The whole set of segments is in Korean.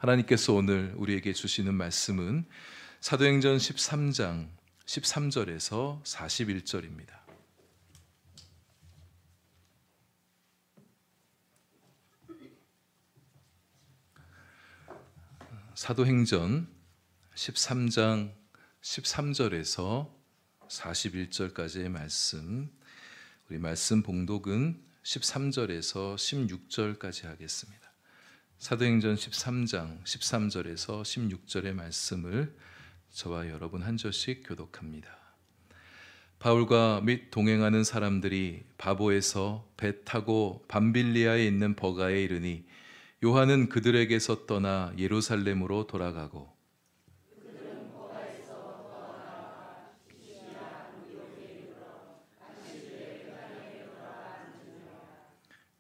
하나님께서 오늘 우리에게 주시는 말씀은 사도행전 13장 13절에서 41절입니다. 사도행전 13장 13절에서 41절까지의 말씀, 우리 말씀 봉독은 13절에서 16절까지 하겠습니다. 사도행전 13장 13절에서 16절의 말씀을 저와 여러분 한 절씩 교독합니다. 바울과 및 동행하는 사람들이 바보에서 배 타고 밤빌리아에 있는 버가에 이르니 요한은 그들에게서 떠나 예루살렘으로 돌아가고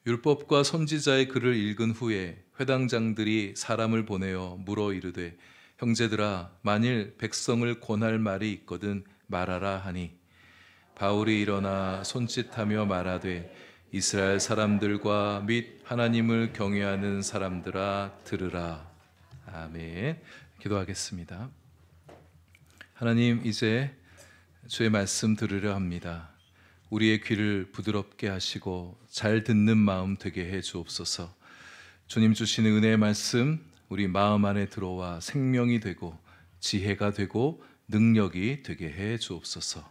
율법과 선지자의 글을 읽은 후에 회당장들이 사람을 보내어 물어 이르되 형제들아 만일 백성을 권할 말이 있거든 말하라 하니 바울이 일어나 손짓하며 말하되 이스라엘 사람들과 및 하나님을 경외하는 사람들아 들으라. 아멘. 기도하겠습니다. 하나님, 이제 주의 말씀 들으려 합니다. 우리의 귀를 부드럽게 하시고 잘 듣는 마음 되게 해 주옵소서. 주님 주시는 은혜의 말씀 우리 마음 안에 들어와 생명이 되고 지혜가 되고 능력이 되게 해 주옵소서.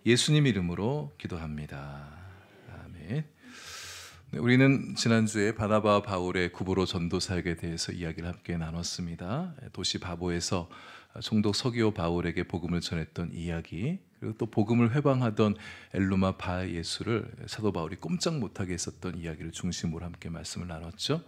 예수님 이름으로 기도합니다. 아멘. 네, 우리는 지난주에 바나바와 바울의 구보로 전도 사역에 대해서 이야기를 함께 나눴습니다. 도시 바보에서 총독 서기오 바울에게 복음을 전했던 이야기, 그리고 또 복음을 회방하던 엘루마 바 예수를 사도 바울이 꼼짝 못하게 했었던 이야기를 중심으로 함께 말씀을 나눴죠.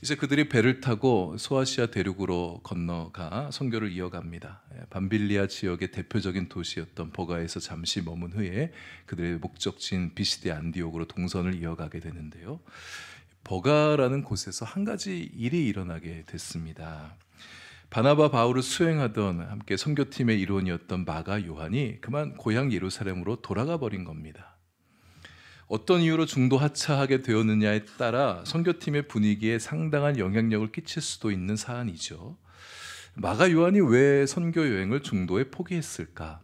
이제 그들이 배를 타고 소아시아 대륙으로 건너가 선교를 이어갑니다. 밤빌리아 지역의 대표적인 도시였던 버가에서 잠시 머문 후에 그들의 목적지인 비시디 안디옥으로 동선을 이어가게 되는데요. 버가라는 곳에서 한 가지 일이 일어나게 됐습니다. 바나바 바울을 수행하던 함께 선교팀의 일원이었던 마가 요한이 그만 고향 예루살렘으로 돌아가 버린 겁니다. 어떤 이유로 중도 하차하게 되었느냐에 따라 선교팀의 분위기에 상당한 영향력을 끼칠 수도 있는 사안이죠. 마가 요한이 왜 선교 여행을 중도에 포기했을까?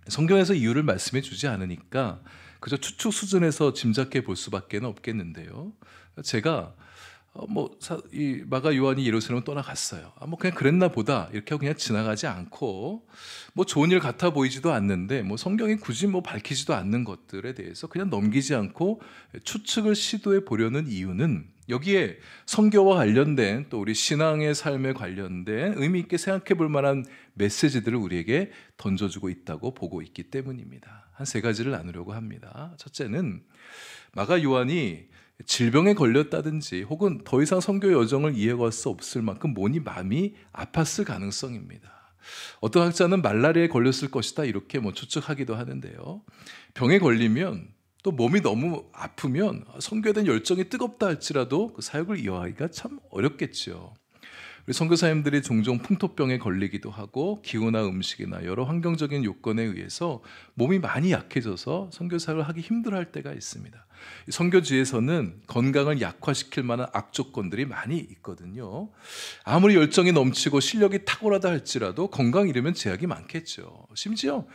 성경에서 이유를 말씀해 주지 않으니까 그저 추측 수준에서 짐작해 볼 수밖에 없겠는데요. 제가 이 마가 요한이 예루살렘을 떠나갔어요. 그냥 그랬나 보다 이렇게 하고 그냥 지나가지 않고 좋은 일 같아 보이지도 않는데 성경이 굳이 밝히지도 않는 것들에 대해서 그냥 넘기지 않고 추측을 시도해 보려는 이유는 여기에 선교와 관련된 또 우리 신앙의 삶에 관련된 의미 있게 생각해 볼 만한 메시지들을 우리에게 던져주고 있다고 보고 있기 때문입니다. 한 세 가지를 나누려고 합니다. 첫째는 마가 요한이 질병에 걸렸다든지 혹은 더 이상 선교 여정을 이어갈 수 없을 만큼 몸이 마음이 아팠을 가능성입니다. 어떤 학자는 말라리아에 걸렸을 것이다 이렇게 추측하기도 하는데요. 병에 걸리면 또 몸이 너무 아프면 선교에 대한 열정이 뜨겁다 할지라도 그 사역을 이어가기가 참 어렵겠죠. 우리 선교사님들이 종종 풍토병에 걸리기도 하고 기후나 음식이나 여러 환경적인 요건에 의해서 몸이 많이 약해져서 선교사를 하기 힘들어할 때가 있습니다. 선교지에서는 건강을 약화시킬 만한 악조건들이 많이 있거든요. 아무리 열정이 넘치고 실력이 탁월하다 할지라도 건강 잃으면 제약이 많겠죠. 심지어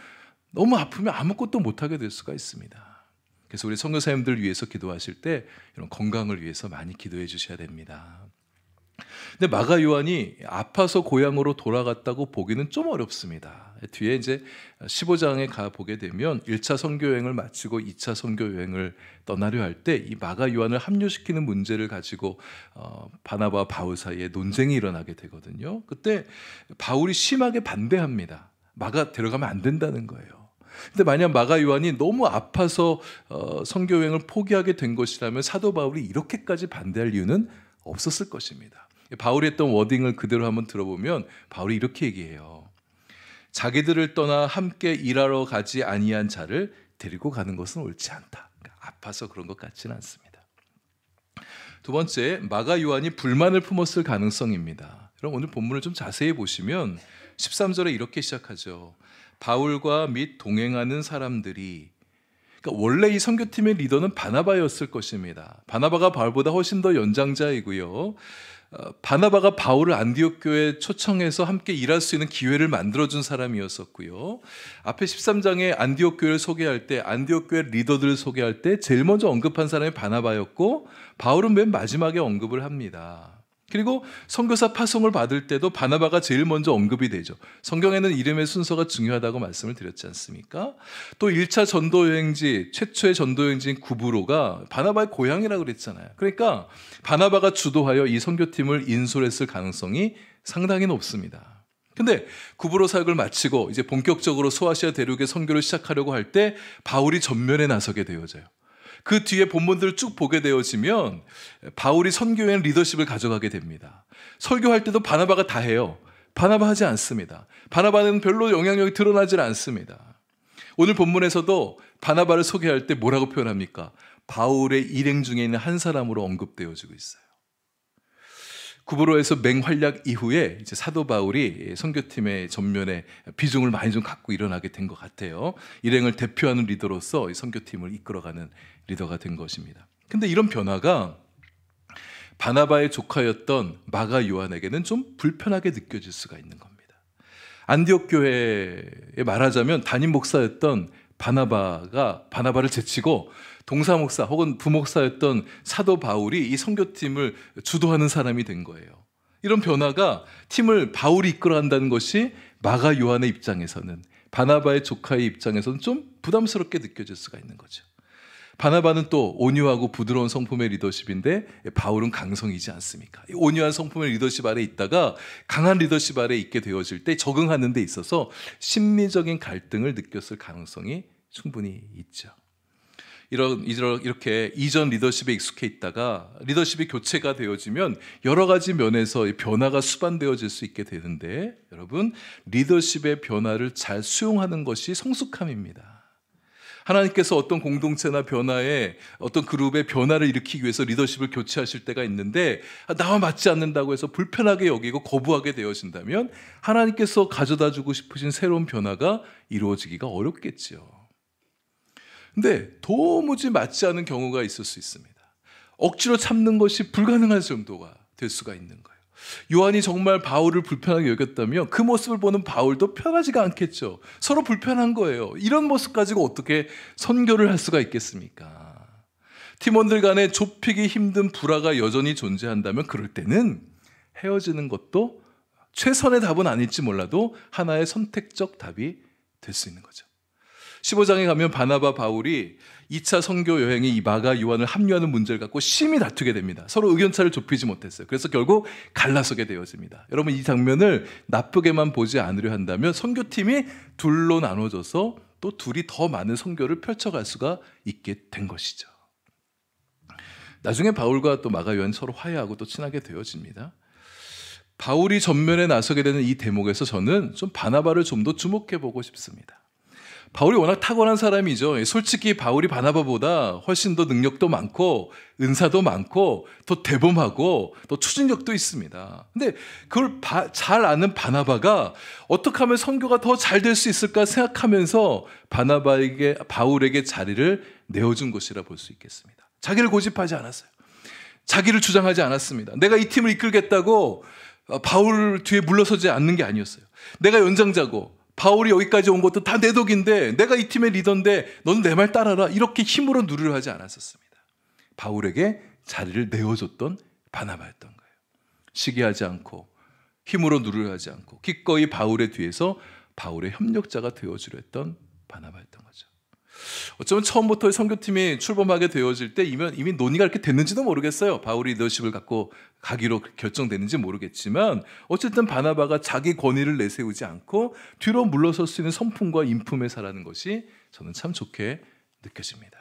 너무 아프면 아무것도 못하게 될 수가 있습니다. 그래서 우리 선교사님들 위해서 기도하실 때 이런 건강을 위해서 많이 기도해 주셔야 됩니다. 근데 마가 요한이 아파서 고향으로 돌아갔다고 보기는 좀 어렵습니다. 뒤에 이제 15장에 가 보게 되면 1차 선교 여행을 마치고 2차 선교 여행을 떠나려 할 때 이 마가 요한을 합류시키는 문제를 가지고 바나바와 바울 사이에 논쟁이 일어나게 되거든요. 그때 바울이 심하게 반대합니다. 마가 데려가면 안 된다는 거예요. 근데 만약 마가 요한이 너무 아파서 선교 여행을 포기하게 된 것이라면 사도 바울이 이렇게까지 반대할 이유는 없었을 것입니다. 바울이 했던 워딩을 그대로 한번 들어보면 바울이 이렇게 얘기해요. 자기들을 떠나 함께 일하러 가지 아니한 자를 데리고 가는 것은 옳지 않다. 그러니까 아파서 그런 것 같지는 않습니다. 두 번째, 마가 요한이 불만을 품었을 가능성입니다. 그럼 오늘 본문을 좀 자세히 보시면 13절에 이렇게 시작하죠. 바울과 및 동행하는 사람들이, 그러니까 원래 이 선교팀의 리더는 바나바였을 것입니다. 바나바가 바울보다 훨씬 더 연장자이고요. 바나바가 바울을 안디옥 교회에 초청해서 함께 일할 수 있는 기회를 만들어준 사람이었었고요. 앞에 13장에 안디옥 교회를 소개할 때, 안디옥 교회 리더들을 소개할 때 제일 먼저 언급한 사람이 바나바였고, 바울은 맨 마지막에 언급을 합니다. 그리고 선교사 파송을 받을 때도 바나바가 제일 먼저 언급이 되죠. 성경에는 이름의 순서가 중요하다고 말씀을 드렸지 않습니까? 또 1차 전도여행지, 최초의 전도여행지인 구브로가 바나바의 고향이라고 그랬잖아요. 그러니까 바나바가 주도하여 이 선교팀을 인솔했을 가능성이 상당히 높습니다. 근데 구브로 사역을 마치고 이제 본격적으로 소아시아 대륙의 선교를 시작하려고 할 때 바울이 전면에 나서게 되어져요. 그 뒤에 본문들을 쭉 보게 되어지면 바울이 선교여행 리더십을 가져가게 됩니다. 설교할 때도 바나바가 다 해요. 바나바 하지 않습니다. 바나바는 별로 영향력이 드러나질 않습니다. 오늘 본문에서도 바나바를 소개할 때 뭐라고 표현합니까? 바울의 일행 중에 있는 한 사람으로 언급되어지고 있어요. 구브로에서 맹활약 이후에 이제 사도 바울이 선교팀의 전면에 비중을 많이 좀 갖고 일어나게 된 것 같아요. 일행을 대표하는 리더로서 선교팀을 이끌어가는 리더가 된 것입니다. 근데 이런 변화가 바나바의 조카였던 마가 요한에게는 좀 불편하게 느껴질 수가 있는 겁니다. 안디옥 교회에 말하자면 담임 목사였던 바나바가 바나바를 제치고 동사 목사 혹은 부목사였던 사도 바울이 이 선교팀을 주도하는 사람이 된 거예요. 이런 변화가 팀을 바울이 이끌어간다는 것이 마가 요한의 입장에서는, 바나바의 조카의 입장에서는 좀 부담스럽게 느껴질 수가 있는 거죠. 바나바는 또 온유하고 부드러운 성품의 리더십인데 바울은 강성이지 않습니까? 온유한 성품의 리더십 아래 있다가 강한 리더십 아래 있게 되어질 때 적응하는 데 있어서 심리적인 갈등을 느꼈을 가능성이 충분히 있죠. 이렇게 이전 리더십에 익숙해 있다가 리더십이 교체가 되어지면 여러 가지 면에서 변화가 수반되어질 수 있게 되는데, 여러분, 리더십의 변화를 잘 수용하는 것이 성숙함입니다. 하나님께서 어떤 공동체나 변화에, 어떤 그룹의 변화를 일으키기 위해서 리더십을 교체하실 때가 있는데 나와 맞지 않는다고 해서 불편하게 여기고 거부하게 되어진다면 하나님께서 가져다 주고 싶으신 새로운 변화가 이루어지기가 어렵겠죠. 근데 도무지 맞지 않은 경우가 있을 수 있습니다. 억지로 참는 것이 불가능할 정도가 될 수가 있는 거예요. 요한이 정말 바울을 불편하게 여겼다면 그 모습을 보는 바울도 편하지가 않겠죠. 서로 불편한 거예요. 이런 모습 가지고 어떻게 선교를 할 수가 있겠습니까? 팀원들 간에 좁히기 힘든 불화가 여전히 존재한다면 그럴 때는 헤어지는 것도 최선의 답은 아닐지 몰라도 하나의 선택적 답이 될 수 있는 거죠. 15장에 가면 바나바 바울이 2차 선교 여행에 이 마가 요한을 합류하는 문제를 갖고 심히 다투게 됩니다. 서로 의견차를 좁히지 못했어요. 그래서 결국 갈라서게 되어집니다. 여러분, 이 장면을 나쁘게만 보지 않으려 한다면 선교팀이 둘로 나눠져서 또 둘이 더 많은 선교를 펼쳐갈 수가 있게 된 것이죠. 나중에 바울과 또 마가 요한이 서로 화해하고 또 친하게 되어집니다. 바울이 전면에 나서게 되는 이 대목에서 저는 좀 바나바를 좀 더 주목해 보고 싶습니다. 바울이 워낙 탁월한 사람이죠. 솔직히 바울이 바나바보다 훨씬 더 능력도 많고 은사도 많고 더 대범하고 또 추진력도 있습니다. 근데 그걸 잘 아는 바나바가 어떻게 하면 선교가 더 잘 될 수 있을까 생각하면서 바울에게 자리를 내어준 것이라 볼 수 있겠습니다. 자기를 고집하지 않았어요. 자기를 주장하지 않았습니다. 내가 이 팀을 이끌겠다고 바울 뒤에 물러서지 않는 게 아니었어요. 내가 연장자고 바울이 여기까지 온 것도 다 내 덕인데 내가 이 팀의 리더인데 너는 내 말 따라라, 이렇게 힘으로 누르려 하지 않았었습니다. 바울에게 자리를 내어줬던 바나바였던 거예요. 시기하지 않고 힘으로 누르려 하지 않고 기꺼이 바울의 뒤에서 바울의 협력자가 되어주려 했던 바나바였던 거죠. 어쩌면 처음부터 선교팀이 출범하게 되어질 때 이미 논의가 이렇게 됐는지도 모르겠어요. 바울이 리더십을 갖고 가기로 결정됐는지 모르겠지만 어쨌든 바나바가 자기 권위를 내세우지 않고 뒤로 물러설 수 있는 성품과 인품에 살아는 것이 저는 참 좋게 느껴집니다.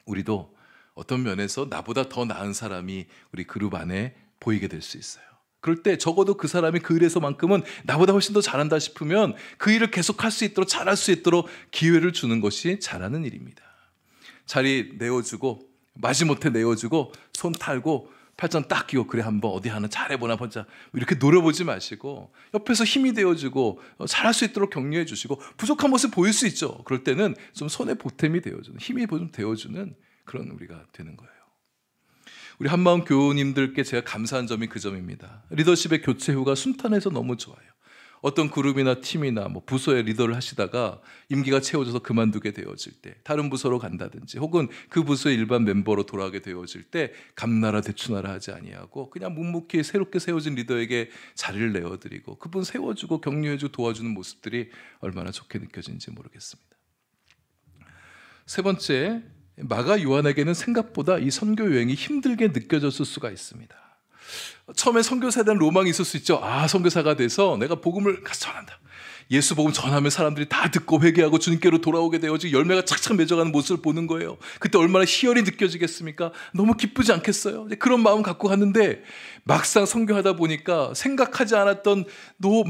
우리도 어떤 면에서 나보다 더 나은 사람이 우리 그룹 안에 보이게 될 수 있어요. 그럴 때 적어도 그 사람이 그 일에서만큼은 나보다 훨씬 더 잘한다 싶으면 그 일을 계속할 수 있도록, 잘할 수 있도록 기회를 주는 것이 잘하는 일입니다. 자리 내어주고 마지못해 내어주고 손 탈고 팔짱 딱 끼고 그래 한번 어디 하나 잘해보나 보자 이렇게 노려보지 마시고 옆에서 힘이 되어주고 잘할 수 있도록 격려해 주시고 부족한 모습 보일 수 있죠. 그럴 때는 좀 손에 보탬이 되어주는, 힘이 좀 되어주는 그런 우리가 되는 거예요. 우리 한마음 교우님들께 제가 감사한 점이 그 점입니다. 리더십의 교체 후가 순탄해서 너무 좋아요. 어떤 그룹이나 팀이나 부서의 리더를 하시다가 임기가 채워져서 그만두게 되어질 때, 다른 부서로 간다든지 혹은 그 부서의 일반 멤버로 돌아가게 되어질 때 감나라 대추나라 하지 아니하고 그냥 묵묵히 새롭게 세워진 리더에게 자리를 내어드리고 그분 세워주고 격려해주고 도와주는 모습들이 얼마나 좋게 느껴지는지 모르겠습니다. 세 번째, 마가 요한에게는 생각보다 이 선교 여행이 힘들게 느껴졌을 수가 있습니다. 처음에 선교사에 대한 로망이 있을 수 있죠. 선교사가 돼서 내가 복음을 가서 전한다. 예수 복음 전하면 사람들이 다 듣고 회개하고 주님께로 돌아오게 되어지고 열매가 착착 맺어가는 모습을 보는 거예요. 그때 얼마나 희열이 느껴지겠습니까? 너무 기쁘지 않겠어요? 그런 마음 갖고 갔는데 막상 선교하다 보니까 생각하지 않았던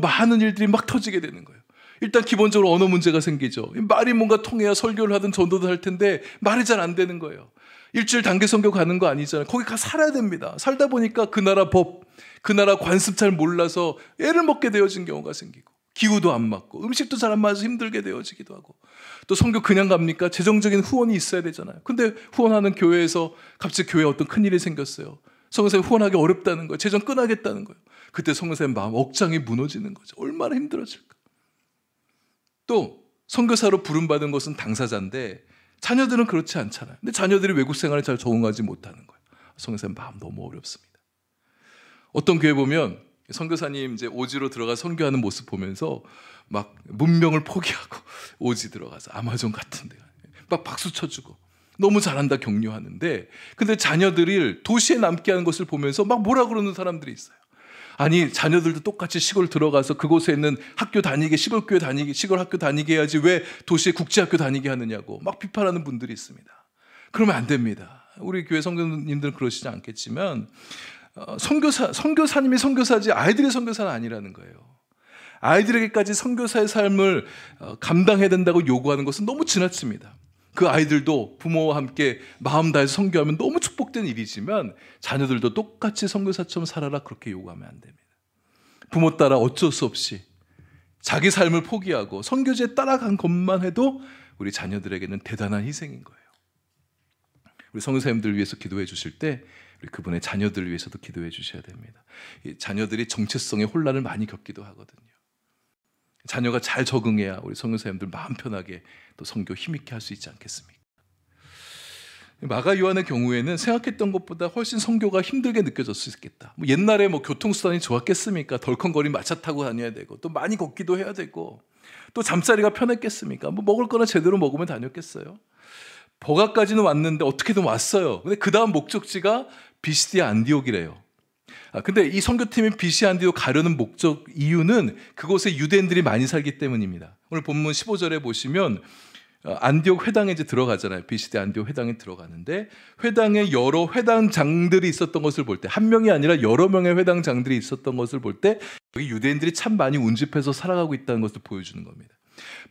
많은 일들이 막 터지게 되는 거예요. 일단 기본적으로 언어 문제가 생기죠. 말이 뭔가 통해야 설교를 하든 전도도 할 텐데 말이 잘 안 되는 거예요. 일주일 단기 선교 가는 거 아니잖아요. 거기 가 살아야 됩니다. 살다 보니까 그 나라 법, 그 나라 관습 잘 몰라서 애를 먹게 되어진 경우가 생기고 기후도 안 맞고 음식도 잘 안 맞아서 힘들게 되어지기도 하고 또 선교 그냥 갑니까? 재정적인 후원이 있어야 되잖아요. 근데 후원하는 교회에서 갑자기 교회에 어떤 큰일이 생겼어요. 선교사님 후원하기 어렵다는 거예요. 재정 끊어야겠다는 거예요. 그때 선교사님 마음 억장이 무너지는 거죠. 얼마나 힘들어질까. 또 선교사로 부름받은 것은 당사자인데 자녀들은 그렇지 않잖아요. 근데 자녀들이 외국 생활에 잘 적응하지 못하는 거예요. 선교사님 마음 너무 어렵습니다. 어떤 교회 보면 선교사님 이제 오지로 들어가 선교하는 모습 보면서 막 문명을 포기하고 오지 들어가서 아마존 같은 데 막 박수 쳐주고 너무 잘한다 격려하는데 근데 자녀들이 도시에 남게 하는 것을 보면서 막 뭐라 그러는 사람들이 있어요. 아니 자녀들도 똑같이 시골 들어가서 그곳에 있는 학교 다니게 시골 학교 다니게 해야지 왜 도시에 국제학교 다니게 하느냐고 막 비판하는 분들이 있습니다. 그러면 안 됩니다. 우리 교회 성도님들은 그러시지 않겠지만 선교사님이 선교사지 아이들의 선교사는 아니라는 거예요. 아이들에게까지 선교사의 삶을 감당해야 된다고 요구하는 것은 너무 지나칩니다. 그 아이들도 부모와 함께 마음 다해서 선교하면 너무 축복된 일이지만 자녀들도 똑같이 선교사처럼 살아라 그렇게 요구하면 안 됩니다. 부모 따라 어쩔 수 없이 자기 삶을 포기하고 선교지에 따라간 것만 해도 우리 자녀들에게는 대단한 희생인 거예요. 우리 선교사님들 위해서 기도해 주실 때 우리 그분의 자녀들 위해서도 기도해 주셔야 됩니다. 이 자녀들이 정체성의 혼란을 많이 겪기도 하거든요. 자녀가 잘 적응해야 우리 선교사님들 마음 편하게 또 선교 힘있게 할 수 있지 않겠습니까? 마가 요한의 경우에는 생각했던 것보다 훨씬 선교가 힘들게 느껴졌을 수 있겠다. 옛날에 교통수단이 좋았겠습니까? 덜컹거린 마차 타고 다녀야 되고 또 많이 걷기도 해야 되고 또 잠자리가 편했겠습니까? 먹을 거나 제대로 먹으면 다녔겠어요? 버가까지는 왔는데 어떻게든 왔어요. 근데 그 다음 목적지가 비시디아 안디옥이래요. 근데 이 선교팀이 비시디아 안디옥 가려는 목적 이유는 그곳에 유대인들이 많이 살기 때문입니다. 오늘 본문 15절에 보시면 안디옥 회당에 이제 들어가잖아요. 비시디아 안디옥 회당에 들어가는데 회당에 여러 회당장들이 있었던 것을 볼 때 한 명이 아니라 여러 명의 회당장들이 있었던 것을 볼 때 여기 유대인들이 참 많이 운집해서 살아가고 있다는 것을 보여주는 겁니다.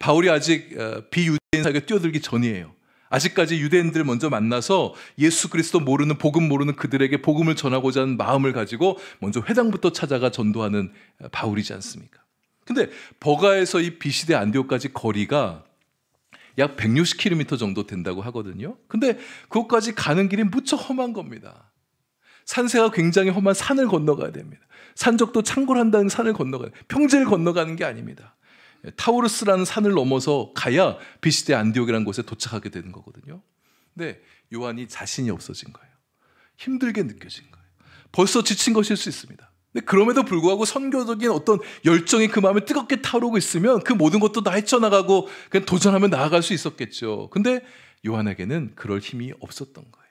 바울이 아직 비유대인 사회에 뛰어들기 전이에요. 아직까지 유대인들을 먼저 만나서 예수 그리스도 모르는 복음 모르는 그들에게 복음을 전하고자 하는 마음을 가지고 먼저 회당부터 찾아가 전도하는 바울이지 않습니까? 근데 버가에서 이 비시디아 안디옥까지 거리가 약 160km 정도 된다고 하거든요. 근데 그것까지 가는 길이 무척 험한 겁니다. 산세가 굉장히 험한 산을 건너가야 됩니다. 산적도 창궐한다는 산을 건너가야 돼요. 평지를 건너가는 게 아닙니다. 타우르스라는 산을 넘어서 가야 비시디아 안디옥이라는 곳에 도착하게 되는 거거든요. 근데 요한이 자신이 없어진 거예요. 힘들게 느껴진 거예요. 벌써 지친 것일 수 있습니다. 근데 그럼에도 불구하고 선교적인 어떤 열정이 그 마음에 뜨겁게 타오르고 있으면 그 모든 것도 다 헤쳐나가고 그냥 도전하면 나아갈 수 있었겠죠. 근데 요한에게는 그럴 힘이 없었던 거예요.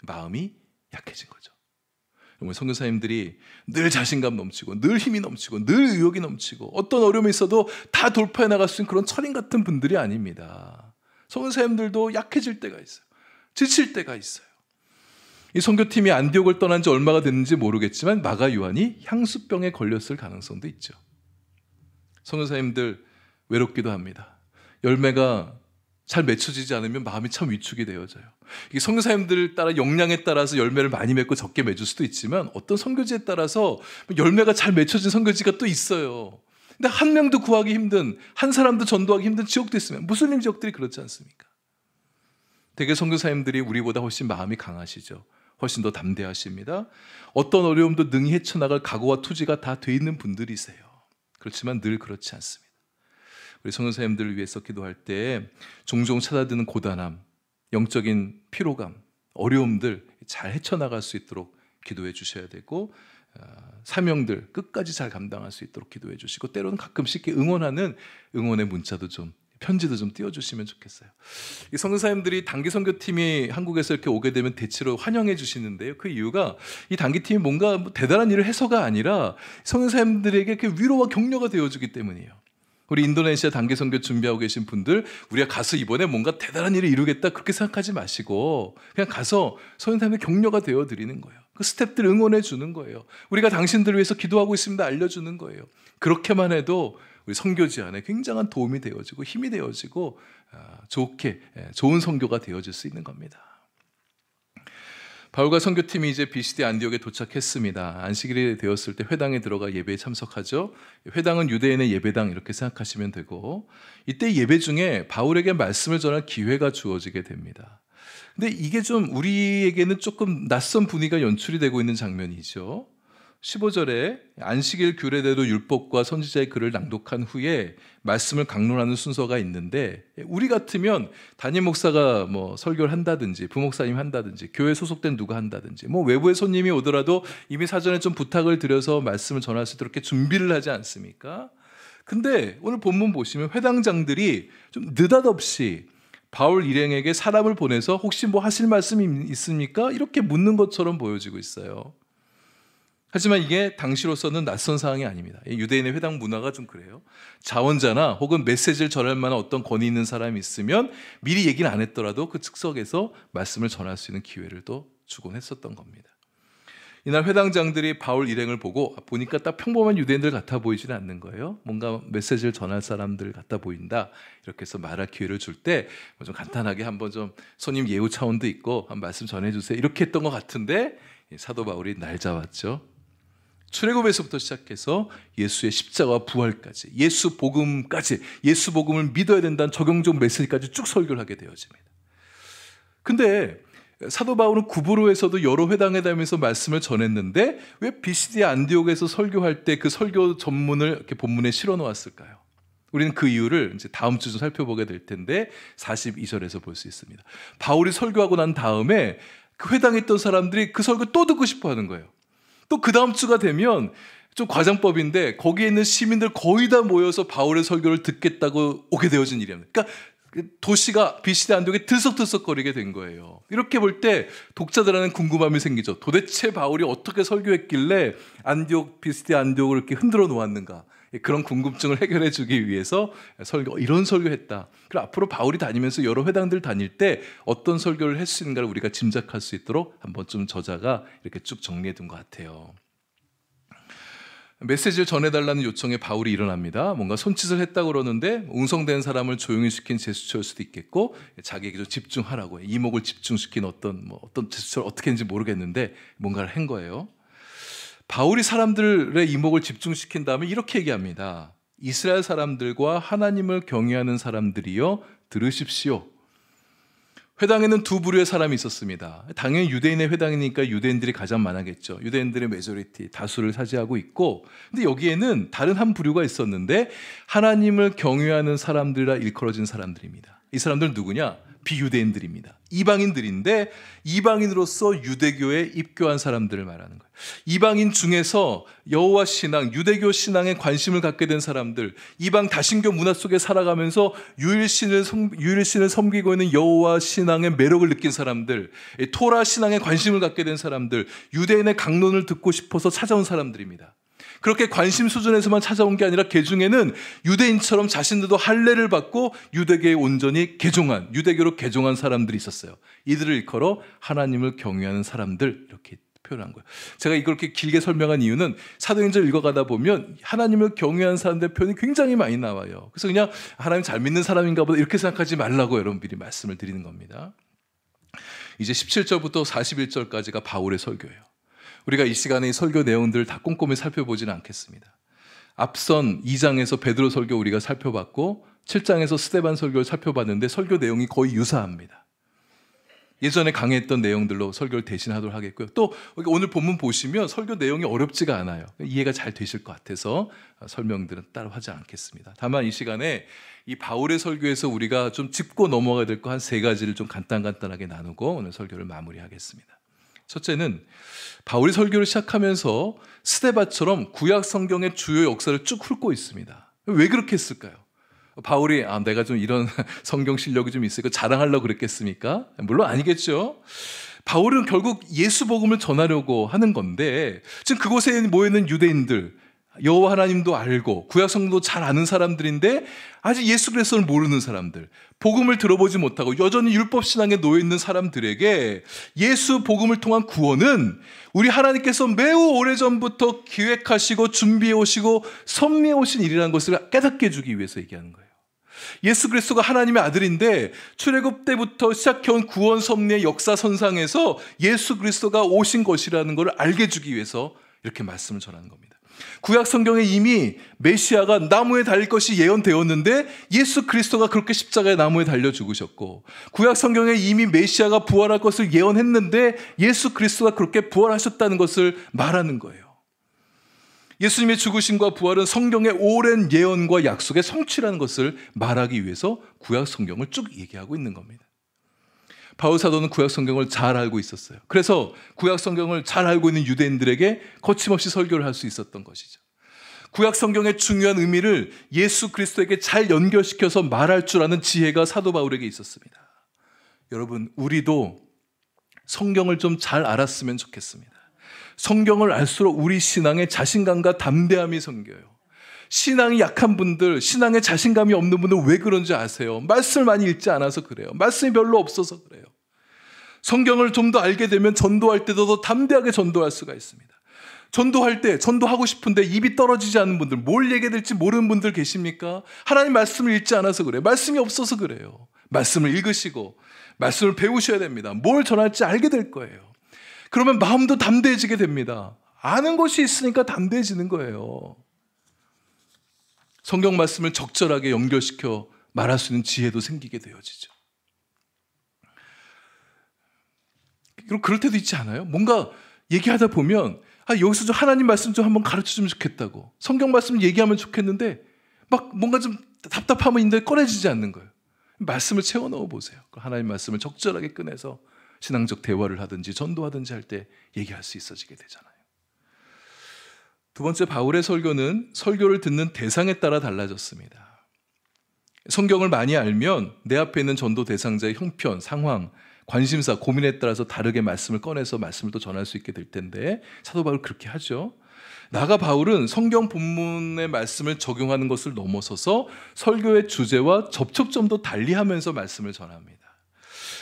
마음이 약해진 거죠. 선교사님들이 늘 자신감 넘치고 늘 힘이 넘치고 늘 의욕이 넘치고 어떤 어려움이 있어도 다 돌파해 나갈 수 있는 그런 철인 같은 분들이 아닙니다. 선교사님들도 약해질 때가 있어요. 지칠 때가 있어요. 이 선교팀이 안디옥을 떠난 지 얼마가 됐는지 모르겠지만 마가 요한이 향수병에 걸렸을 가능성도 있죠. 선교사님들 외롭기도 합니다. 열매가 잘 맺혀지지 않으면 마음이 참 위축이 되어져요. 이 선교사님들 따라 역량에 따라서 열매를 많이 맺고 적게 맺을 수도 있지만 어떤 선교지에 따라서 열매가 잘 맺혀진 선교지가 또 있어요. 근데 한 명도 구하기 힘든, 한 사람도 전도하기 힘든 지역도 있으면 무슬림 지역들이 그렇지 않습니까? 대개 선교사님들이 우리보다 훨씬 마음이 강하시죠. 훨씬 더 담대하십니다. 어떤 어려움도 능히 헤쳐나갈 각오와 투지가 다 돼 있는 분들이세요. 그렇지만 늘 그렇지 않습니다. 우리 선교사님들을 위해서 기도할 때 종종 찾아드는 고단함, 영적인 피로감, 어려움들 잘 헤쳐나갈 수 있도록 기도해 주셔야 되고, 사명들 끝까지 잘 감당할 수 있도록 기도해 주시고, 때로는 가끔씩 응원하는 응원의 문자도 좀, 편지도 좀 띄워주시면 좋겠어요. 이 선교사님들이 단기 선교팀이 한국에서 이렇게 오게 되면 대체로 환영해 주시는데요. 그 이유가 이 단기팀이 뭔가 대단한 일을 해서가 아니라 선교사님들에게 그 위로와 격려가 되어주기 때문이에요. 우리 인도네시아 단기 선교 준비하고 계신 분들, 우리가 가서 이번에 뭔가 대단한 일을 이루겠다 그렇게 생각하지 마시고 그냥 가서 선교사님의 격려가 되어드리는 거예요. 그 스태프들 응원해 주는 거예요. 우리가 당신들을 위해서 기도하고 있습니다 알려주는 거예요. 그렇게만 해도 우리 선교 제안에 굉장한 도움이 되어지고 힘이 되어지고 좋은 선교가 되어질 수 있는 겁니다. 바울과 선교팀이 이제 비시디 안디옥에 도착했습니다. 안식일이 되었을 때 회당에 들어가 예배에 참석하죠. 회당은 유대인의 예배당 이렇게 생각하시면 되고, 이때 예배 중에 바울에게 말씀을 전할 기회가 주어지게 됩니다. 근데 이게 좀 우리에게는 조금 낯선 분위기가 연출이 되고 있는 장면이죠. 15절에 안식일 규례대로 율법과 선지자의 글을 낭독한 후에 말씀을 강론하는 순서가 있는데, 우리 같으면 담임 목사가 뭐 설교를 한다든지 부목사님 한다든지 교회 소속된 누가 한다든지 뭐 외부의 손님이 오더라도 이미 사전에 좀 부탁을 드려서 말씀을 전할 수 있도록 이렇게 준비를 하지 않습니까? 근데 오늘 본문 보시면 회당장들이 좀 느닷없이 바울 일행에게 사람을 보내서 혹시 뭐 하실 말씀이 있습니까? 이렇게 묻는 것처럼 보여지고 있어요. 하지만 이게 당시로서는 낯선 사항이 아닙니다. 유대인의 회당 문화가 좀 그래요. 자원자나 혹은 메시지를 전할 만한 어떤 권위 있는 사람이 있으면 미리 얘기는 안 했더라도 그 측석에서 말씀을 전할 수 있는 기회를 또 주곤 했었던 겁니다. 이날 회당장들이 바울 일행을 보니까 딱 평범한 유대인들 같아 보이지는 않는 거예요. 뭔가 메시지를 전할 사람들 같아 보인다. 이렇게 해서 말할 기회를 줄 때 좀 간단하게 한번 좀 손님 예우 차원도 있고 한 말씀 전해주세요. 이렇게 했던 것 같은데 사도 바울이 날 잡았죠. 출애굽에서부터 시작해서 예수의 십자가와 부활까지, 예수 복음까지, 예수 복음을 믿어야 된다는 적용적 메시지까지 쭉 설교를 하게 되어집니다. 근데 사도 바울은 구브로에서도 여러 회당에 다니면서 말씀을 전했는데 왜 비시디아 안디옥에서 설교할 때 그 설교 전문을 이렇게 본문에 실어 놓았을까요? 우리는 그 이유를 이제 다음 주 좀 살펴보게 될 텐데 42절에서 볼 수 있습니다. 바울이 설교하고 난 다음에 그 회당에 있던 사람들이 그 설교 또 듣고 싶어 하는 거예요. 또 그 다음 주가 되면 좀 과장법인데 거기에 있는 시민들 거의 다 모여서 바울의 설교를 듣겠다고 오게 되어진 일입니다. 그러니까 도시가 비시디아 안디옥에 들썩들썩거리게 된 거예요. 이렇게 볼 때 독자들한테는 궁금함이 생기죠. 도대체 바울이 어떻게 설교했길래 비시디아 안디옥을 이렇게 흔들어 놓았는가? 그런 궁금증을 해결해 주기 위해서 이런 설교했다. 그리고 앞으로 바울이 다니면서 여러 회당들 다닐 때 어떤 설교를 할 수 있는가를 우리가 짐작할 수 있도록 한번 좀 저자가 이렇게 쭉 정리해 둔 것 같아요. 메시지를 전해달라는 요청에 바울이 일어납니다. 뭔가 손짓을 했다고 그러는데 웅성된 사람을 조용히 시킨 제스처일 수도 있겠고 자기에게 좀 집중하라고 이목을 집중시킨 어떤 제스처를 어떻게 했는지 모르겠는데 뭔가를 한 거예요. 바울이 사람들의 이목을 집중시킨 다음에 이렇게 얘기합니다. 이스라엘 사람들과 하나님을 경외하는 사람들이여 들으십시오. 회당에는 두 부류의 사람이 있었습니다. 당연히 유대인의 회당이니까 유대인들이 가장 많았겠죠. 유대인들의 메조리티, 다수를 차지하고 있고, 근데 여기에는 다른 한 부류가 있었는데 하나님을 경외하는 사람들이라 일컬어진 사람들입니다. 이 사람들은 누구냐? 비유대인들입니다. 이방인들인데 이방인으로서 유대교에 입교한 사람들을 말하는 거예요. 이방인 중에서 여호와 신앙, 유대교 신앙에 관심을 갖게 된 사람들, 이방 다신교 문화 속에 살아가면서 유일신을 섬기고 있는 여호와 신앙의 매력을 느낀 사람들, 토라 신앙에 관심을 갖게 된 사람들, 유대인의 강론을 듣고 싶어서 찾아온 사람들입니다. 그렇게 관심 수준에서만 찾아온 게 아니라 그 중에는 유대인처럼 자신들도 할례를 받고 유대교에 온전히 유대교로 개종한 사람들이 있었어요. 이들을 일컬어 하나님을 경외하는 사람들 이렇게 표현한 거예요. 제가 이걸 이렇게 길게 설명한 이유는 사도행전 읽어가다 보면 하나님을 경외하는 사람들의 표현이 굉장히 많이 나와요. 그래서 그냥 하나님 잘 믿는 사람인가 보다 이렇게 생각하지 말라고 여러분 미리 말씀을 드리는 겁니다. 이제 17절부터 41절까지가 바울의 설교예요. 우리가 이 시간에 이 설교 내용들을 다 꼼꼼히 살펴보지는 않겠습니다. 앞선 2장에서 베드로 설교 우리가 살펴봤고 7장에서 스데반 설교를 살펴봤는데 설교 내용이 거의 유사합니다. 예전에 강의했던 내용들로 설교를 대신하도록 하겠고요. 또 오늘 본문 보시면 설교 내용이 어렵지가 않아요. 이해가 잘 되실 것 같아서 설명들은 따로 하지 않겠습니다. 다만 이 시간에 이 바울의 설교에서 우리가 좀 짚고 넘어가야 될 거 한 3가지를 좀 간단하게 나누고 오늘 설교를 마무리하겠습니다. 첫째는 바울이 설교를 시작하면서 스데바처럼 구약 성경의 주요 역사를 쭉 훑고 있습니다. 왜 그렇게 했을까요? 바울이 내가 좀 이런 성경 실력이 좀 있으니까 자랑하려고 그랬겠습니까? 물론 아니겠죠. 바울은 결국 예수 복음을 전하려고 하는 건데 지금 그곳에 모여있는 유대인들, 여호와 하나님도 알고 구약 성경도 잘 아는 사람들인데 아직 예수 그리스도를 모르는 사람들, 복음을 들어보지 못하고 여전히 율법 신앙에 놓여 있는 사람들에게 예수 복음을 통한 구원은 우리 하나님께서 매우 오래전부터 기획하시고 준비해 오시고 섭리해 오신 일이라는 것을 깨닫게 해주기 위해서 얘기하는 거예요. 예수 그리스도가 하나님의 아들인데 출애굽 때부터 시작해온 구원 섭리의 역사선상에서 예수 그리스도가 오신 것이라는 것을 알게 해주기 위해서 이렇게 말씀을 전하는 겁니다. 구약 성경에 이미 메시아가 나무에 달릴 것이 예언되었는데 예수 그리스도가 그렇게 십자가에 나무에 달려 죽으셨고, 구약 성경에 이미 메시아가 부활할 것을 예언했는데 예수 그리스도가 그렇게 부활하셨다는 것을 말하는 거예요. 예수님의 죽으심과 부활은 성경의 오랜 예언과 약속의 성취라는 것을 말하기 위해서 구약 성경을 쭉 얘기하고 있는 겁니다. 바울 사도는 구약 성경을 잘 알고 있었어요. 그래서 구약 성경을 잘 알고 있는 유대인들에게 거침없이 설교를 할 수 있었던 것이죠. 구약 성경의 중요한 의미를 예수 그리스도에게 잘 연결시켜서 말할 줄 아는 지혜가 사도 바울에게 있었습니다. 여러분, 우리도 성경을 좀 잘 알았으면 좋겠습니다. 성경을 알수록 우리 신앙에 자신감과 담대함이 생겨요. 신앙이 약한 분들, 신앙에 자신감이 없는 분들 왜 그런지 아세요? 말씀을 많이 읽지 않아서 그래요. 말씀이 별로 없어서 그래요. 성경을 좀 더 알게 되면 전도할 때도 더 담대하게 전도할 수가 있습니다. 전도할 때 전도하고 싶은데 입이 떨어지지 않는 분들, 뭘 얘기해야 될지 모르는 분들 계십니까? 하나님 말씀을 읽지 않아서 그래요. 말씀이 없어서 그래요. 말씀을 읽으시고 말씀을 배우셔야 됩니다. 뭘 전할지 알게 될 거예요. 그러면 마음도 담대해지게 됩니다. 아는 것이 있으니까 담대해지는 거예요. 성경 말씀을 적절하게 연결시켜 말할 수 있는 지혜도 생기게 되어지죠. 그럼 그럴 때도 있지 않아요? 뭔가 얘기하다 보면 여기서 좀 하나님 말씀 좀 한번 가르쳐주면 좋겠다고, 성경 말씀 얘기하면 좋겠는데 막 뭔가 좀 답답함이 있는데 꺼내지지 않는 거예요. 말씀을 채워 넣어 보세요. 하나님 말씀을 적절하게 꺼내서 신앙적 대화를 하든지 전도하든지 할 때 얘기할 수 있어지게 되잖아요. 두 번째, 바울의 설교는 설교를 듣는 대상에 따라 달라졌습니다. 성경을 많이 알면 내 앞에 있는 전도 대상자의 형편, 상황, 관심사, 고민에 따라서 다르게 말씀을 꺼내서 말씀을 또 전할 수 있게 될 텐데 사도 바울 그렇게 하죠. 나아가 바울은 성경 본문의 말씀을 적용하는 것을 넘어서서 설교의 주제와 접촉점도 달리하면서 말씀을 전합니다.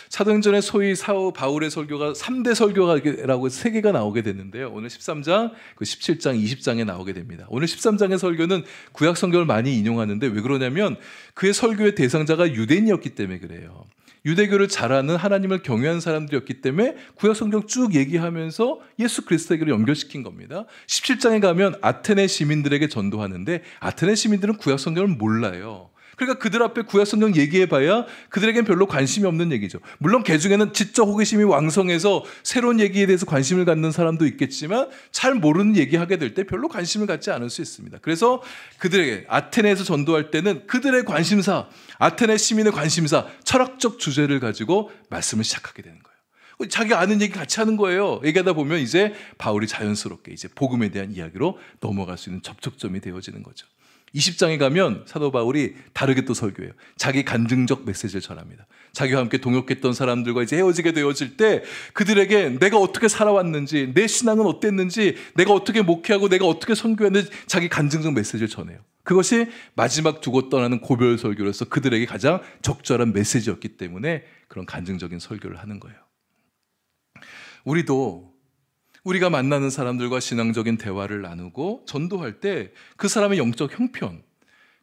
사도행전에 소위 바울의 설교가 3대 설교라고 3개가 나오게 됐는데요. 오늘 13장, 17장, 20장에 나오게 됩니다. 오늘 13장의 설교는 구약 성경을 많이 인용하는데 왜 그러냐면 그의 설교의 대상자가 유대인이었기 때문에 그래요. 유대교를 잘 아는 하나님을 경외하는 사람들이었기 때문에 구약 성경 쭉 얘기하면서 예수 그리스도에게로 연결시킨 겁니다. 17장에 가면 아테네 시민들에게 전도하는데 아테네 시민들은 구약 성경을 몰라요. 그러니까 그들 앞에 구약 성경 얘기해봐야 그들에겐 별로 관심이 없는 얘기죠. 물론 그 중에는 지적 호기심이 왕성해서 새로운 얘기에 대해서 관심을 갖는 사람도 있겠지만 잘 모르는 얘기하게 될 때 별로 관심을 갖지 않을 수 있습니다. 그래서 그들에게 아테네에서 전도할 때는 그들의 관심사, 아테네 시민의 관심사, 철학적 주제를 가지고 말씀을 시작하게 되는 거예요. 자기가 아는 얘기 같이 하는 거예요. 얘기하다 보면 이제 바울이 자연스럽게 이제 복음에 대한 이야기로 넘어갈 수 있는 접촉점이 되어지는 거죠. 20장에 가면 사도 바울이 다르게 또 설교해요. 자기 간증적 메시지를 전합니다. 자기와 함께 동역했던 사람들과 이제 헤어지게 되어질 때 그들에게 내가 어떻게 살아왔는지, 내 신앙은 어땠는지, 내가 어떻게 목회하고 내가 어떻게 선교했는지 자기 간증적 메시지를 전해요. 그것이 마지막 두고 떠나는 고별 설교로서 그들에게 가장 적절한 메시지였기 때문에 그런 간증적인 설교를 하는 거예요. 우리가 만나는 사람들과 신앙적인 대화를 나누고 전도할 때 그 사람의 영적 형편,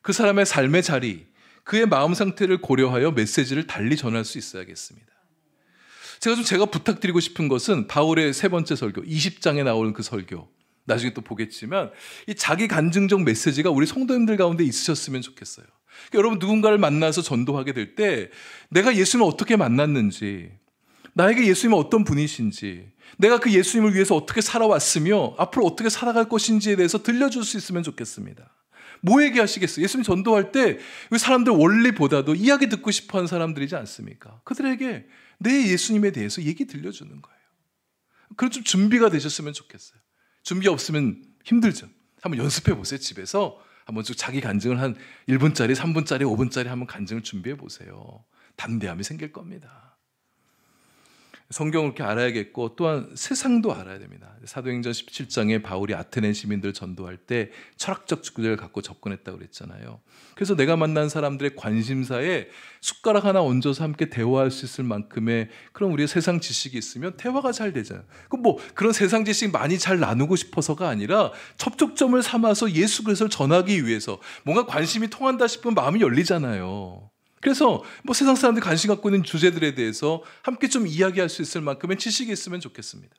그 사람의 삶의 자리, 그의 마음 상태를 고려하여 메시지를 달리 전할 수 있어야겠습니다. 제가 부탁드리고 싶은 것은 바울의 3번째 설교, 20장에 나오는 그 설교, 나중에 또 보겠지만 이 자기 간증적 메시지가 우리 성도님들 가운데 있으셨으면 좋겠어요. 그러니까 여러분 누군가를 만나서 전도하게 될 때 내가 예수님을 어떻게 만났는지, 나에게 예수님은 어떤 분이신지, 내가 그 예수님을 위해서 어떻게 살아왔으며 앞으로 어떻게 살아갈 것인지에 대해서 들려줄 수 있으면 좋겠습니다. 뭐 얘기하시겠어요? 예수님 전도할 때 사람들 원리보다도 이야기 듣고 싶어하는 사람들이지 않습니까? 그들에게 내 예수님에 대해서 얘기 들려주는 거예요. 그런 좀 준비가 되셨으면 좋겠어요. 준비 없으면 힘들죠. 한번 연습해 보세요. 집에서 한번 쭉 자기 간증을 한 1분짜리, 3분짜리, 5분짜리 한번 간증을 준비해 보세요. 담대함이 생길 겁니다. 성경을 이렇게 알아야겠고 또한 세상도 알아야 됩니다. 사도행전 17장에 바울이 아테네 시민들 전도할 때 철학적 주제를 갖고 접근했다고 그랬잖아요. 그래서 내가 만난 사람들의 관심사에 숟가락 하나 얹어서 함께 대화할 수 있을 만큼의 그런 우리의 세상 지식이 있으면 대화가 잘 되잖아요. 그런 세상 지식 많이 잘 나누고 싶어서가 아니라 접촉점을 삼아서 예수 그리스도를 전하기 위해서 뭔가 관심이 통한다 싶으면 마음이 열리잖아요. 그래서 세상 사람들이 관심 갖고 있는 주제들에 대해서 함께 좀 이야기할 수 있을 만큼의 지식이 있으면 좋겠습니다.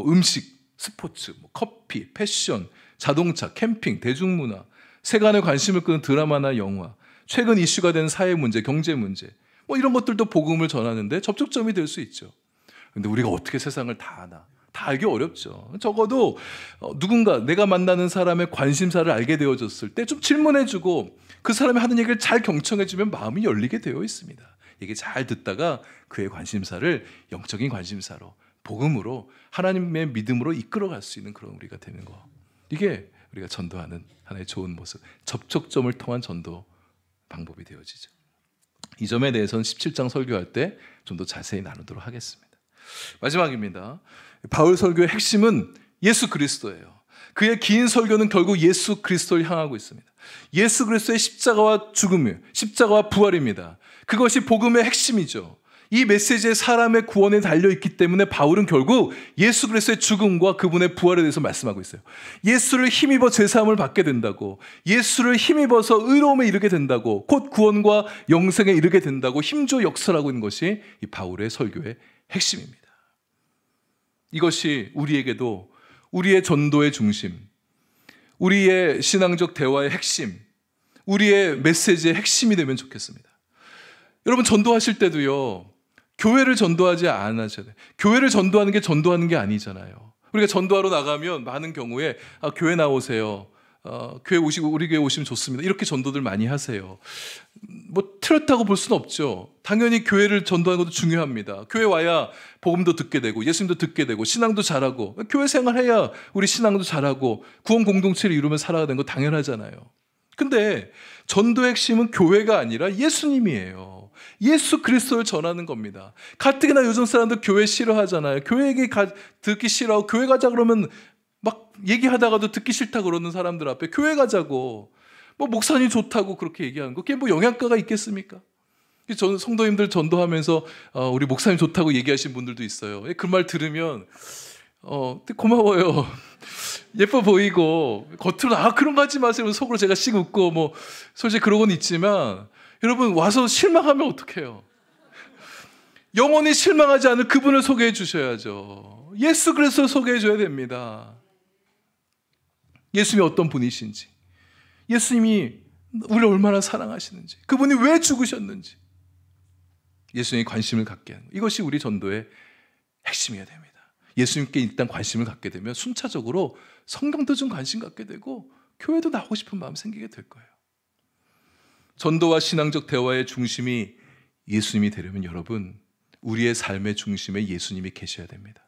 음식, 스포츠, 커피, 패션, 자동차, 캠핑, 대중문화, 세간의 관심을 끄는 드라마나 영화, 최근 이슈가 된 사회 문제, 경제 문제, 이런 것들도 복음을 전하는데 접촉점이 될 수 있죠. 그런데 우리가 어떻게 세상을 다 아나? 다 알기 어렵죠. 적어도 누군가 내가 만나는 사람의 관심사를 알게 되어졌을 때 좀 질문해주고 그 사람이 하는 얘기를 잘 경청해주면 마음이 열리게 되어 있습니다. 얘기 잘 듣다가 그의 관심사를 영적인 관심사로, 복음으로, 하나님의 믿음으로 이끌어갈 수 있는 그런 우리가 되는 거. 이게 우리가 전도하는 하나의 좋은 모습, 접촉점을 통한 전도 방법이 되어지죠. 이 점에 대해서는 17장 설교할 때 좀 더 자세히 나누도록 하겠습니다. 마지막입니다. 바울 설교의 핵심은 예수 그리스도예요. 그의 긴 설교는 결국 예수 그리스도를 향하고 있습니다. 예수 그리스도의 십자가와 죽음이에요. 십자가와 부활입니다. 그것이 복음의 핵심이죠. 이 메시지에 사람의 구원에 달려있기 때문에 바울은 결국 예수 그리스도의 죽음과 그분의 부활에 대해서 말씀하고 있어요. 예수를 힘입어 제사함을 받게 된다고, 예수를 힘입어서 의로움에 이르게 된다고, 곧 구원과 영생에 이르게 된다고 힘줘 역설하고 있는 것이 이 바울의 설교의 핵심입니다. 이것이 우리에게도 우리의 전도의 중심, 우리의 신앙적 대화의 핵심, 우리의 메시지의 핵심이 되면 좋겠습니다. 여러분 전도하실 때도요, 교회를 전도하지 않으셔야 돼요. 교회를 전도하는 게 전도하는 게 아니잖아요. 우리가 전도하러 나가면 많은 경우에 교회 나오세요. 교회 오시고 우리 교회 오시면 좋습니다. 이렇게 전도들 많이 하세요. 틀렸다고 볼 수는 없죠. 당연히 교회를 전도하는 것도 중요합니다. 교회 와야 복음도 듣게 되고 예수님도 듣게 되고 신앙도 잘하고 교회 생활해야 우리 신앙도 잘하고 구원 공동체를 이루면 살아가는 거 당연하잖아요. 근데 전도의 핵심은 교회가 아니라 예수님이에요. 예수 그리스도를 전하는 겁니다. 가뜩이나 요즘 사람들 교회 싫어하잖아요. 교회 얘기 듣기 싫어하고 교회 가자 그러면 막 얘기하다가도 듣기 싫다 그러는 사람들 앞에 교회 가자고, 목사님 좋다고 그렇게 얘기하는 거, 그게 영향가가 있겠습니까? 저는 성도님들 전도하면서 우리 목사님 좋다고 얘기하신 분들도 있어요. 그 말 들으면 고마워요. 예뻐 보이고 겉으로 그런 거 하지 마세요. 속으로 제가 씩 웃고 솔직히 그러고는 있지만 여러분 와서 실망하면 어떡해요? 영원히 실망하지 않을 그분을 소개해 주셔야죠. 예수 그리스도를 소개해 줘야 됩니다. 예수님이 어떤 분이신지, 예수님이 우리를 얼마나 사랑하시는지, 그분이 왜 죽으셨는지 예수님이 관심을 갖게 하는 것, 이것이 우리 전도의 핵심이어야 됩니다. 예수님께 일단 관심을 갖게 되면 순차적으로 성경도 좀 관심 갖게 되고 교회도 나오고 싶은 마음 생기게 될 거예요. 전도와 신앙적 대화의 중심이 예수님이 되려면 여러분, 우리의 삶의 중심에 예수님이 계셔야 됩니다.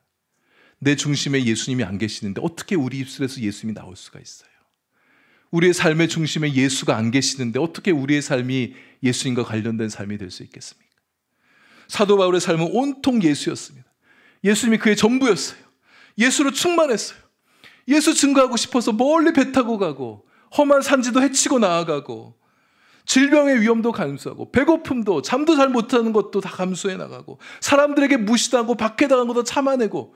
내 중심에 예수님이 안 계시는데 어떻게 우리 입술에서 예수님이 나올 수가 있어요? 우리의 삶의 중심에 예수가 안 계시는데 어떻게 우리의 삶이 예수님과 관련된 삶이 될 수 있겠습니까? 사도 바울의 삶은 온통 예수였습니다. 예수님이 그의 전부였어요. 예수로 충만했어요. 예수 증거하고 싶어서 멀리 배 타고 가고 험한 산지도 헤치고 나아가고 질병의 위험도 감수하고 배고픔도 잠도 잘 못하는 것도 다 감수해 나가고 사람들에게 무시당하고 박해당한 것도 참아내고.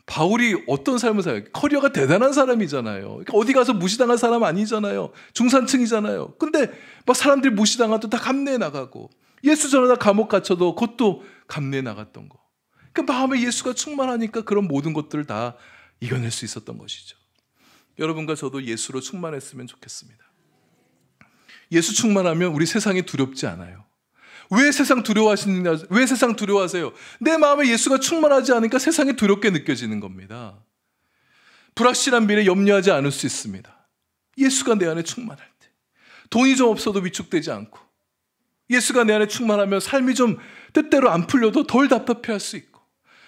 바울이 어떤 삶을 살아요? 커리어가 대단한 사람이잖아요. 그러니까 어디 가서 무시당한 사람 아니잖아요. 중산층이잖아요. 근데 사람들이 무시당해도 다 감내해 나가고 예수 전하다 감옥 갇혀도 그것도 감내해 나갔던 거. 그 마음에 예수가 충만하니까 그런 모든 것들을 다 이겨낼 수 있었던 것이죠. 여러분과 저도 예수로 충만했으면 좋겠습니다. 예수 충만하면 우리 세상이 두렵지 않아요. 왜 세상 두려워하시느냐? 왜 세상 두려워하세요? 내 마음에 예수가 충만하지 않으니까 세상이 두렵게 느껴지는 겁니다. 불확실한 미래 염려하지 않을 수 있습니다. 예수가 내 안에 충만할 때, 돈이 좀 없어도 위축되지 않고, 예수가 내 안에 충만하면 삶이 좀 뜻대로 안 풀려도 덜 답답해할 수 있고,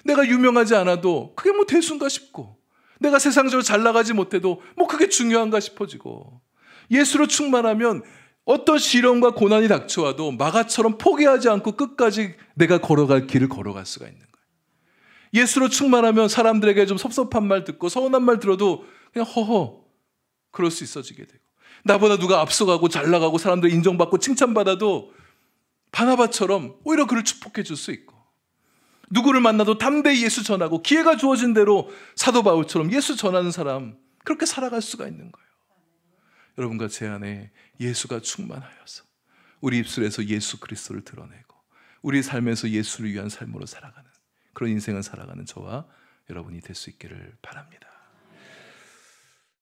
내가 유명하지 않아도 그게 뭐 대수인가 싶고, 내가 세상적으로 잘 나가지 못해도 뭐 그게 중요한가 싶어지고, 예수로 충만하면 어떤 시련과 고난이 닥쳐와도 마가처럼 포기하지 않고 끝까지 내가 걸어갈 길을 걸어갈 수가 있는 거예요. 예수로 충만하면 사람들에게 좀 섭섭한 말 듣고 서운한 말 들어도 그냥 허허 그럴 수 있어지게 되고, 나보다 누가 앞서가고 잘 나가고 사람들 인정받고 칭찬받아도 바나바처럼 오히려 그를 축복해 줄 수 있고, 누구를 만나도 담대히 예수 전하고 기회가 주어진 대로 사도 바울처럼 예수 전하는 사람, 그렇게 살아갈 수가 있는 거예요. 여러분과 제 안에 예수가 충만하여서 우리 입술에서 예수 그리스도를 드러내고 우리 삶에서 예수를 위한 삶으로 살아가는 그런 인생을 살아가는 저와 여러분이 될 수 있기를 바랍니다.